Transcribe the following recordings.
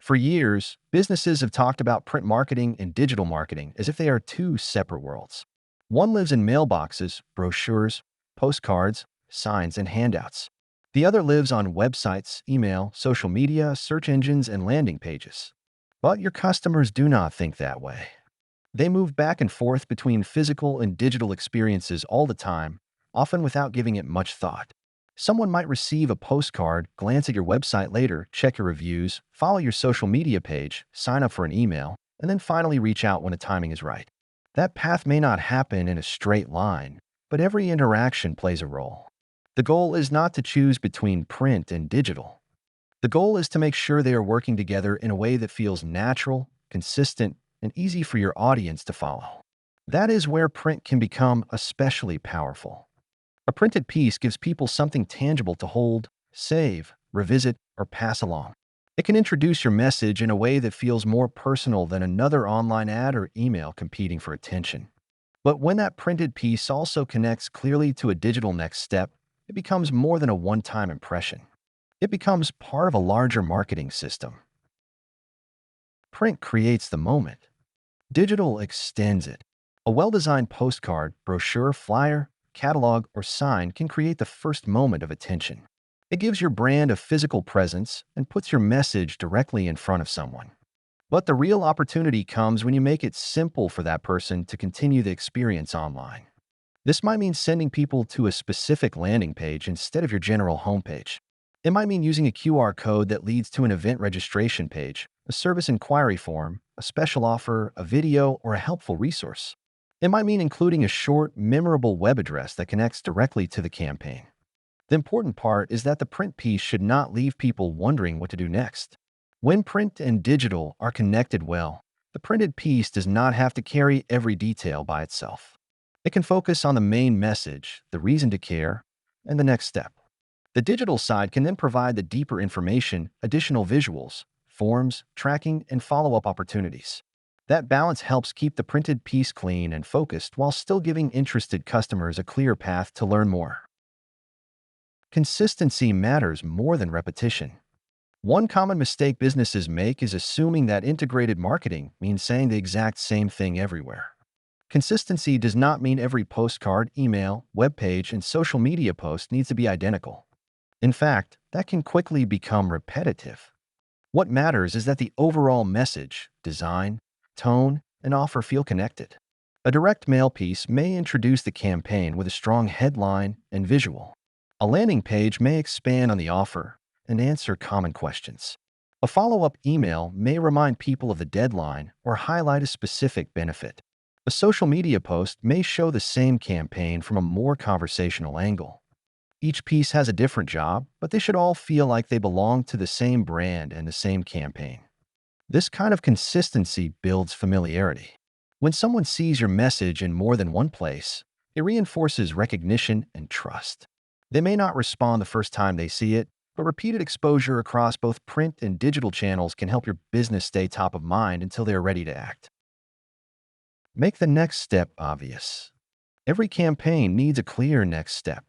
For years, businesses have talked about print marketing and digital marketing as if they are two separate worlds. One lives in mailboxes, brochures, postcards, signs, and handouts. The other lives on websites, email, social media, search engines, and landing pages. But your customers do not think that way. They move back and forth between physical and digital experiences all the time, often without giving it much thought. Someone might receive a postcard, glance at your website later, check your reviews, follow your social media page, sign up for an email, and then finally reach out when the timing is right. That path may not happen in a straight line, but every interaction plays a role. The goal is not to choose between print and digital. The goal is to make sure they are working together in a way that feels natural, consistent, and easy for your audience to follow. That is where print can become especially powerful. A printed piece gives people something tangible to hold, save, revisit, or pass along. It can introduce your message in a way that feels more personal than another online ad or email competing for attention. But when that printed piece also connects clearly to a digital next step, it becomes more than a one-time impression. It becomes part of a larger marketing system. Print creates the moment. Digital extends it. A well-designed postcard, brochure, flyer, catalog, or sign can create the first moment of attention. It gives your brand a physical presence and puts your message directly in front of someone. But the real opportunity comes when you make it simple for that person to continue the experience online. This might mean sending people to a specific landing page instead of your general homepage. It might mean using a QR code that leads to an event registration page, a service inquiry form, a special offer, a video, or a helpful resource. It might mean including a short, memorable web address that connects directly to the campaign. The important part is that the print piece should not leave people wondering what to do next. When print and digital are connected well, the printed piece does not have to carry every detail by itself. It can focus on the main message, the reason to care, and the next step. The digital side can then provide the deeper information, additional visuals, forms, tracking, and follow-up opportunities. That balance helps keep the printed piece clean and focused while still giving interested customers a clear path to learn more. Consistency matters more than repetition. One common mistake businesses make is assuming that integrated marketing means saying the exact same thing everywhere. Consistency does not mean every postcard, email, web page, and social media post needs to be identical. In fact, that can quickly become repetitive. What matters is that the overall message, design, tone, and offer feel connected. A direct mail piece may introduce the campaign with a strong headline and visual. A landing page may expand on the offer and answer common questions. A follow-up email may remind people of the deadline or highlight a specific benefit. A social media post may show the same campaign from a more conversational angle. Each piece has a different job, but they should all feel like they belong to the same brand and the same campaign. This kind of consistency builds familiarity. When someone sees your message in more than one place, it reinforces recognition and trust. They may not respond the first time they see it, but repeated exposure across both print and digital channels can help your business stay top of mind until they are ready to act. Make the next step obvious. Every campaign needs a clear next step.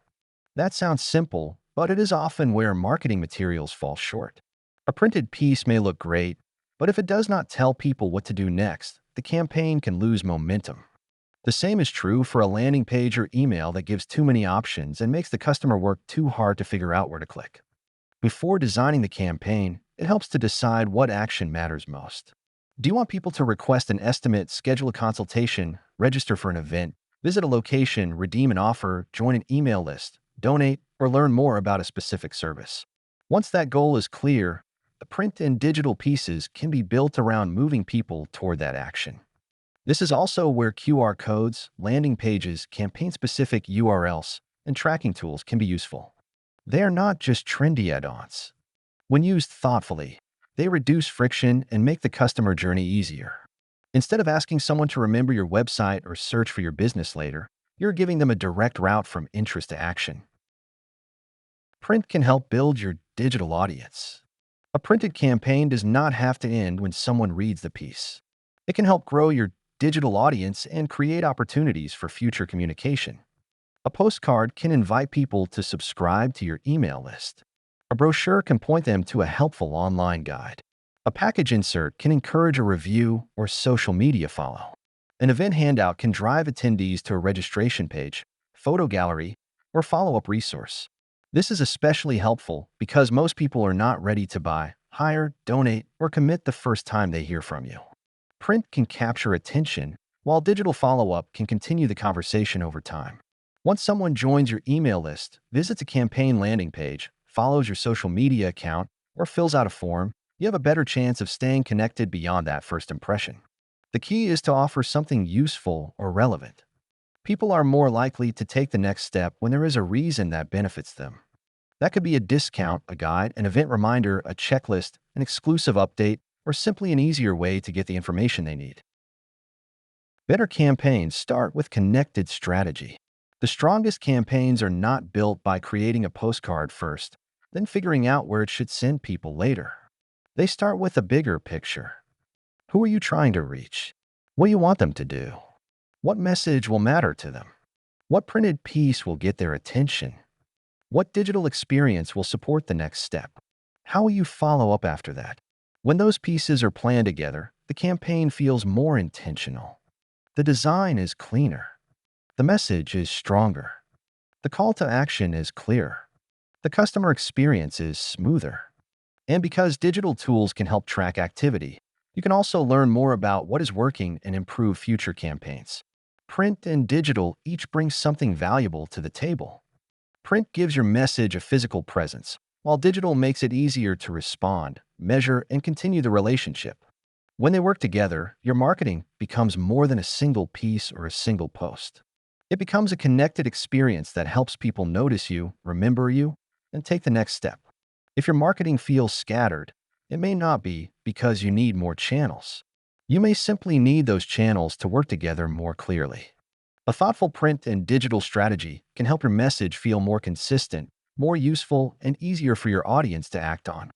That sounds simple, but it is often where marketing materials fall short. A printed piece may look great, but if it does not tell people what to do next, the campaign can lose momentum. The same is true for a landing page or email that gives too many options and makes the customer work too hard to figure out where to click. Before designing the campaign, it helps to decide what action matters most. Do you want people to request an estimate, schedule a consultation, register for an event, visit a location, redeem an offer, join an email list, donate, or learn more about a specific service? Once that goal is clear, the print and digital pieces can be built around moving people toward that action. This is also where QR codes, landing pages, campaign-specific URLs, and tracking tools can be useful. They are not just trendy add-ons. When used thoughtfully, they reduce friction and make the customer journey easier. Instead of asking someone to remember your website or search for your business later, you're giving them a direct route from interest to action. Print can help build your digital audience. A printed campaign does not have to end when someone reads the piece. It can help grow your digital audience and create opportunities for future communication. A postcard can invite people to subscribe to your email list. A brochure can point them to a helpful online guide. A package insert can encourage a review or social media follow. An event handout can drive attendees to a registration page, photo gallery, or follow-up resource. This is especially helpful because most people are not ready to buy, hire, donate, or commit the first time they hear from you. Print can capture attention, while digital follow-up can continue the conversation over time. Once someone joins your email list, visits a campaign landing page, follows your social media account, or fills out a form, you have a better chance of staying connected beyond that first impression. The key is to offer something useful or relevant. People are more likely to take the next step when there is a reason that benefits them. That could be a discount, a guide, an event reminder, a checklist, an exclusive update, or simply an easier way to get the information they need. Better campaigns start with connected strategy. The strongest campaigns are not built by creating a postcard first, then figuring out where it should send people later. They start with a bigger picture. Who are you trying to reach? What do you want them to do? What message will matter to them? What printed piece will get their attention? What digital experience will support the next step? How will you follow up after that? When those pieces are planned together, the campaign feels more intentional. The design is cleaner. The message is stronger. The call to action is clearer. The customer experience is smoother. And because digital tools can help track activity, you can also learn more about what is working and improve future campaigns. Print and digital each bring something valuable to the table. Print gives your message a physical presence, while digital makes it easier to respond, measure, and continue the relationship. When they work together, your marketing becomes more than a single piece or a single post. It becomes a connected experience that helps people notice you, remember you, and take the next step. If your marketing feels scattered, it may not be because you need more channels. You may simply need those channels to work together more clearly. A thoughtful print and digital strategy can help your message feel more consistent, more useful, and easier for your audience to act on.